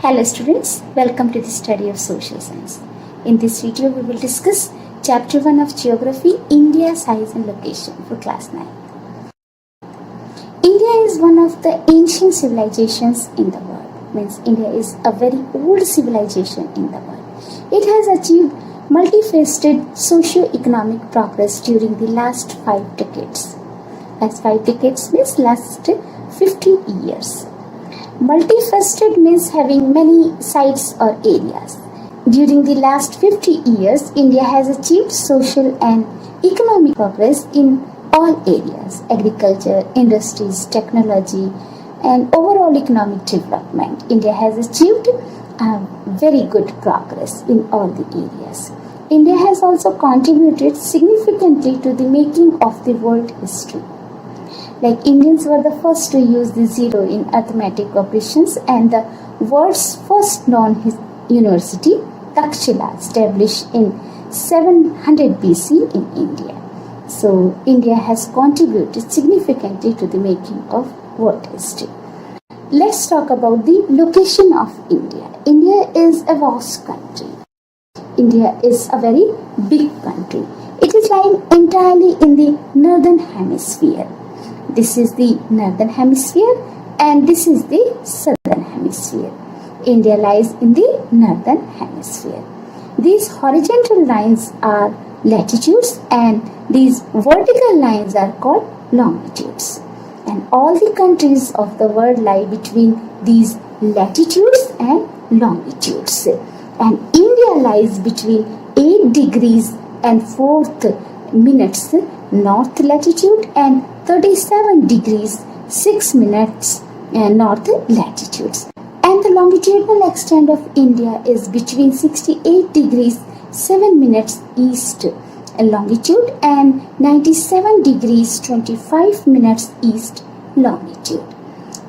Hello students, welcome to the study of social science. In this video we will discuss chapter 1 of geography, India size and location for class 9. India is one of the ancient civilizations in the world. Means India is a very old civilization in the world. It has achieved multifaceted socio-economic progress during the last 5 decades. Last 5 decades means last 50 years. Multifaceted means having many sites or areas. During the last 50 years, India has achieved social and economic progress in all areas: agriculture, industries, technology, and overall economic development. India has achieved very good progress in all the areas. India has also contributed significantly to the making of the world history. Like Indians were the first to use the zero in arithmetic operations, and the world's first known university, Takshila, established in 700 BC in India. So India has contributed significantly to the making of world history. Let's talk about the location of India. India is a vast country. India is a very big country. It is lying entirely in the northern hemisphere. This is the northern hemisphere and this is the southern hemisphere. India lies in the northern hemisphere. These horizontal lines are latitudes and these vertical lines are called longitudes. And all the countries of the world lie between these latitudes and longitudes. And India lies between 8 degrees and 4 minutes north latitude and 37 degrees 6 minutes north latitudes. And the longitudinal extent of India is between 68 degrees 7 minutes east longitude and 97 degrees 25 minutes east longitude.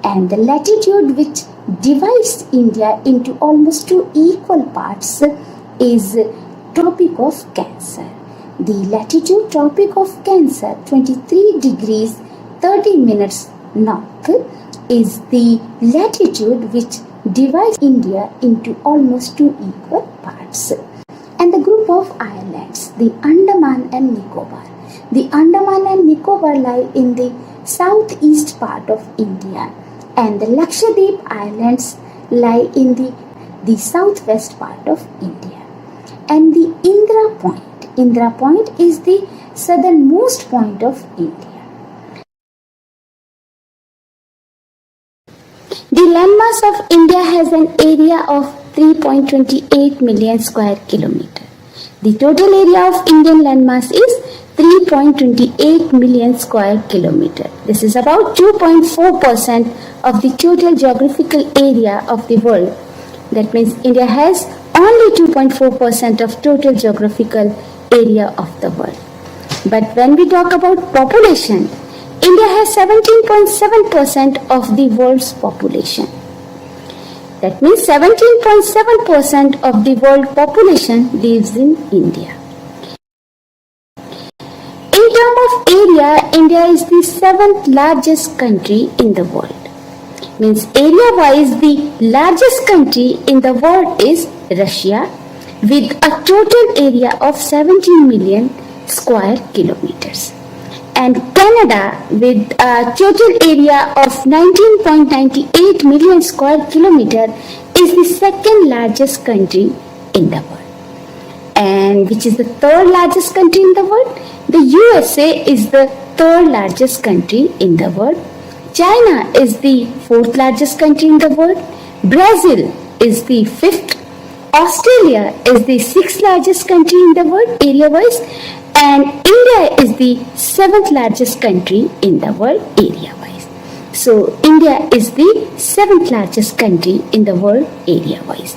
And the latitude which divides India into almost 2 equal parts is Tropic of Cancer. The latitude Tropic of Cancer, 23 degrees 30 minutes north, is the latitude which divides India into almost 2 equal parts. And the group of islands, the Andaman and Nicobar. The Andaman and Nicobar lie in the southeast part of India, and the Lakshadweep Islands lie in the southwest part of India. And the Indra Point. Indra Point is the southernmost point of India. The landmass of India has an area of 3.28 million square kilometer. The total area of Indian landmass is 3.28 million square kilometer. This is about 2.4% of the total geographical area of the world. That means India has only 2.4% of total geographical area of the world. But when we talk about population, India has 17.7% of the world's population. That means 17.7% of the world population lives in India. In terms of area, India is the 7th largest country in the world. Means area-wise, the largest country in the world is Russia, with a total area of 17 million square kilometers. And Canada, with a total area of 19.98 million square kilometer, is the 2nd largest country in the world. And which is the 3rd largest country in the world? The USA is the 3rd largest country in the world. China is the 4th largest country in the world. Brazil is the 5th. Australia is the 6th largest country in the world area-wise, and India is the 7th largest country in the world area-wise. So India is the 7th largest country in the world area-wise.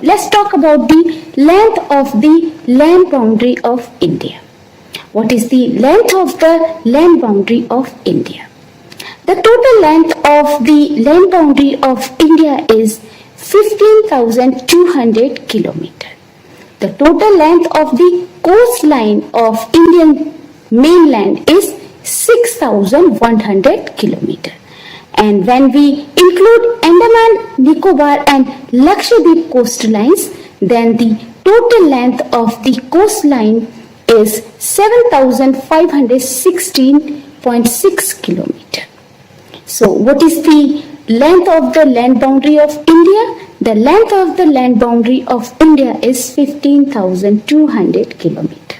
Let's talk about the length of the land boundary of India. What is the length of the land boundary of India? The total length of the land boundary of India is 15,200 kilometers. The total length of the coastline of Indian mainland is 6,100 kilometers. And when we include Andaman, Nicobar and Lakshadweep coastlines, then the total length of the coastline is 7,516.6 kilometers. So what is the length of the land boundary of India? The length of the land boundary of India is 15,200 kilometers.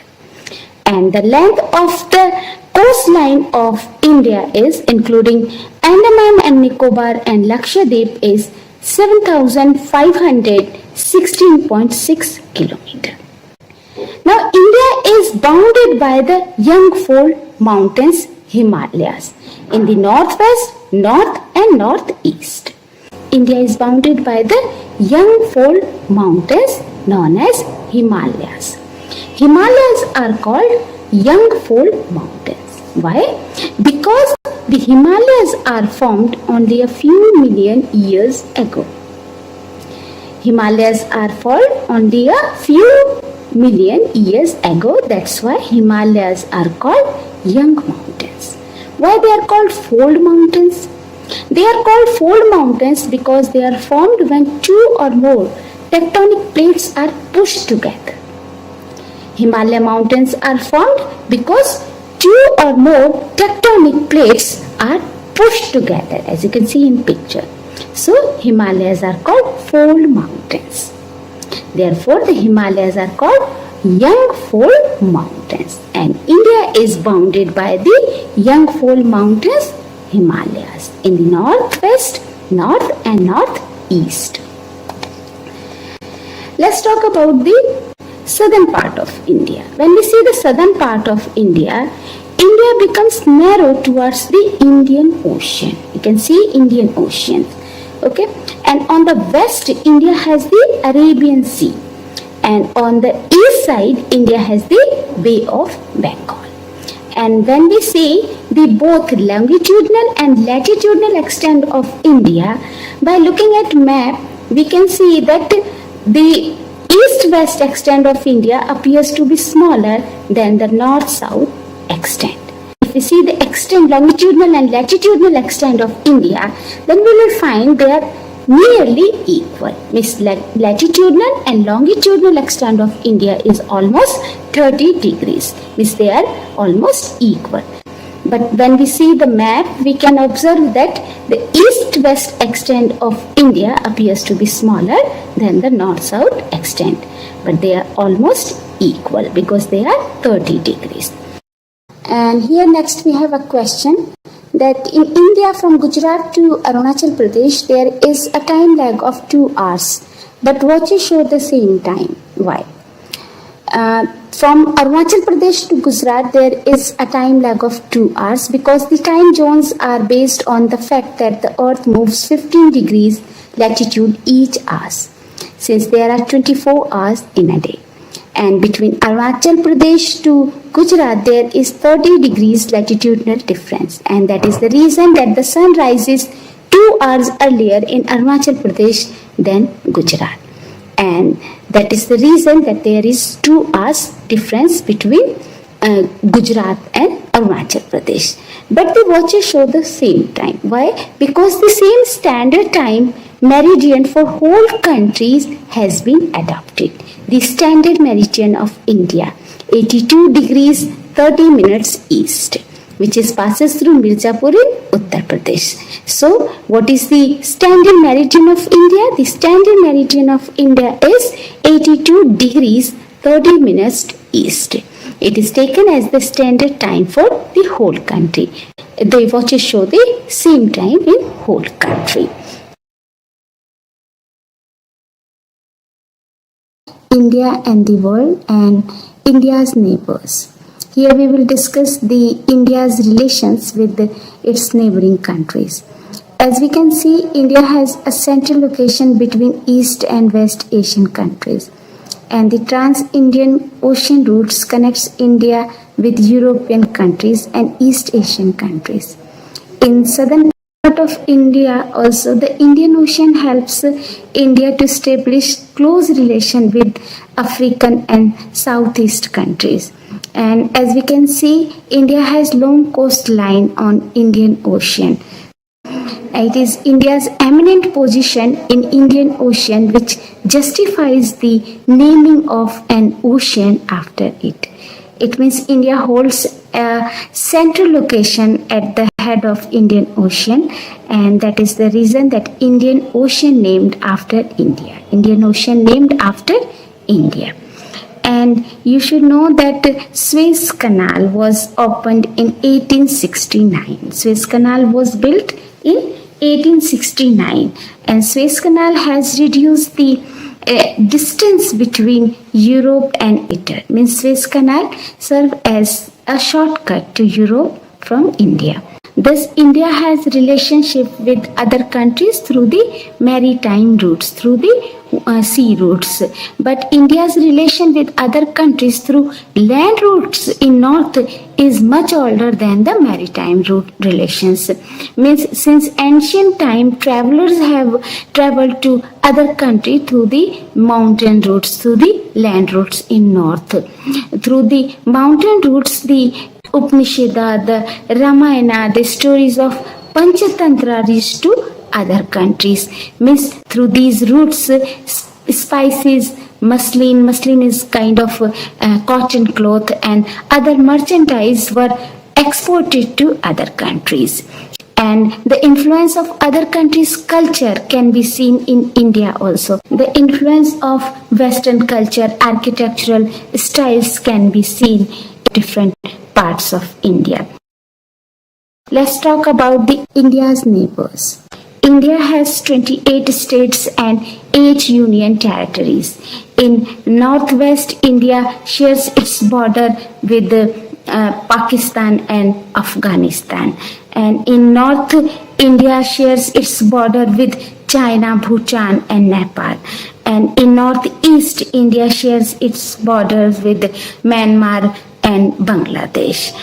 And the length of the coastline of India is, including Andaman and Nicobar and Lakshadweep, is 7,516.6 kilometers. Now India is bounded by the Yangfold Mountains, Himalayas, in the northwest, north and northeast. India is bounded by the Yangfold Mountains known as Himalayas. Himalayas are called Yangfold Mountains. Why? Because the Himalayas are formed only a few million years ago. Himalayas are formed only a few million years ago. That's why Himalayas are called young mountains. Why they are called fold mountains? They are called fold mountains because they are formed when two or more tectonic plates are pushed together. Himalaya mountains are formed because two or more tectonic plates are pushed together, as you can see in picture. So Himalayas are called fold mountains. Therefore, the Himalayas are called Yangfold Mountains, and India is bounded by the Yangfold Mountains, Himalayas, in the northwest, north and northeast. Let's talk about the southern part of India. When we see the southern part of India, India becomes narrow towards the Indian Ocean. You can see Indian Ocean. Okay, and on the west India has the Arabian Sea, and on the east side India has the Bay of Bengal. And when we see the both longitudinal and latitudinal extent of India, by looking at map we can see that the east-west extent of India appears to be smaller than the north-south extent. If we see the extent, longitudinal and latitudinal extent of India, then we will find they are nearly equal. Means latitudinal and longitudinal extent of India is almost 30 degrees. Means they are almost equal. But when we see the map, we can observe that the east-west extent of India appears to be smaller than the north-south extent. But they are almost equal because they are 30 degrees. And here next we have a question that in India from Gujarat to Arunachal Pradesh there is a time lag of 2 hours, but watches show the same time. Why? From Arunachal Pradesh to Gujarat there is a time lag of 2 hours because the time zones are based on the fact that the earth moves 15 degrees latitude each hour, since there are 24 hours in a day. And between Arunachal Pradesh to Gujarat there is 30 degrees latitudinal difference, and that is the reason that the sun rises 2 hours earlier in Arunachal Pradesh than Gujarat. And that is the reason that there is 2 hours difference between Gujarat and Arunachal Pradesh. But the watches show the same time. Why? Because the same standard time meridian for whole countries has been adopted. The standard meridian of India, 82 degrees 30 minutes east, which is passes through Mirzapur in Uttar Pradesh. So, what is the standard meridian of India? The standard meridian of India is 82 degrees 30 minutes east. It is taken as the standard time for the whole country. The watches show the same time in whole country. India and the world and India's neighbors. Here we will discuss the India's relations with its neighboring countries. As we can see, India has a central location between East and West Asian countries, and the Trans-Indian Ocean routes connects India with European countries and East Asian countries. In southern part of India also, the Indian Ocean helps India to establish close relation with African and Southeast countries. And as we can see, India has long coastline on Indian Ocean. It is India's eminent position in Indian Ocean which justifies the naming of an ocean after it. It means India holds a central location at the head of Indian Ocean, and that is the reason that Indian Ocean named after India. Indian Ocean named after India. And you should know that Suez Canal was opened in 1869. Suez Canal was built in 1869, and Suez Canal has reduced the distance between Europe and Italy. Means Suez Canal served as a shortcut to Europe from India. Thus, India has relationship with other countries through the maritime routes, through the sea routes. But India's relation with other countries through land routes in north is much older than the maritime route relations. Means since ancient time, travelers have traveled to other country through the mountain routes, through the land routes in north. Through the mountain routes, the Upanishad, the Ramayana, the stories of Panchatantra reached to other countries. Means through these routes, spices, muslin is kind of cotton cloth, and other merchandise were exported to other countries. And the influence of other countries' culture can be seen in India also. The influence of Western culture, architectural styles can be seen in different parts of India. Let's talk about the India's neighbors. India has 28 states and 8 union territories. In northwest, India shares its border with Pakistan and Afghanistan. And in north, India shares its border with China, Bhutan and Nepal. And in northeast, India shares its borders with Myanmar and Bangladesh.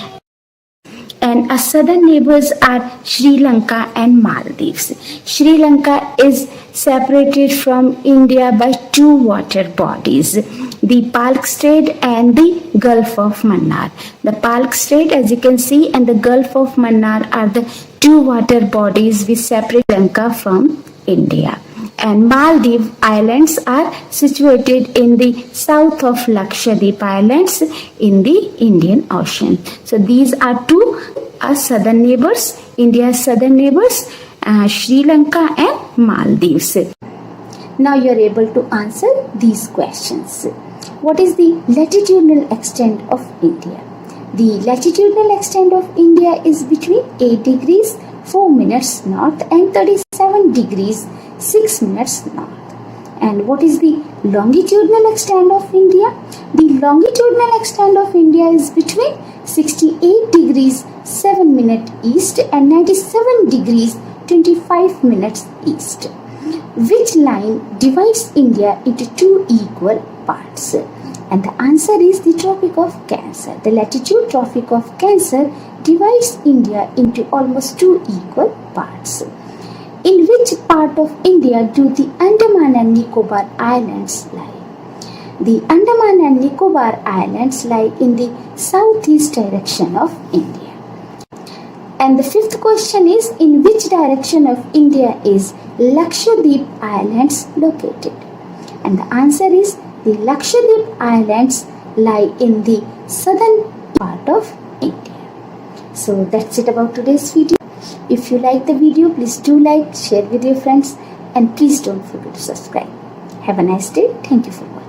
And our southern neighbors are Sri Lanka and Maldives. Sri Lanka is separated from India by 2 water bodies, the Palk Strait and the Gulf of Mannar. The Palk Strait, as you can see, and the Gulf of Mannar are the 2 water bodies which separate Sri Lanka from India. And Maldives Islands are situated in the south of Lakshadweep Islands in the Indian Ocean. So these are 2 southern neighbors, India's southern neighbors, Sri Lanka and Maldives. Now you are able to answer these questions. What is the latitudinal extent of India? The latitudinal extent of India is between 8 degrees 4 minutes north and 37 degrees 6 minutes north. And what is the longitudinal extent of India? The longitudinal extent of India is between 68 degrees 7 minutes east and 97 degrees 25 minutes east. Which line divides India into 2 equal parts? And the answer is the Tropic of Cancer. The latitude Tropic of Cancer divides India into almost 2 equal parts. In which part of India do the Andaman and Nicobar Islands lie? The Andaman and Nicobar Islands lie in the southeast direction of India. And the 5th question is, in which direction of India is Lakshadweep Islands located? And the answer is, the Lakshadweep Islands lie in the southern part of India. So that's it about today's video. If you like the video, please do like, share with your friends, and please don't forget to subscribe. Have a nice day. Thank you for watching.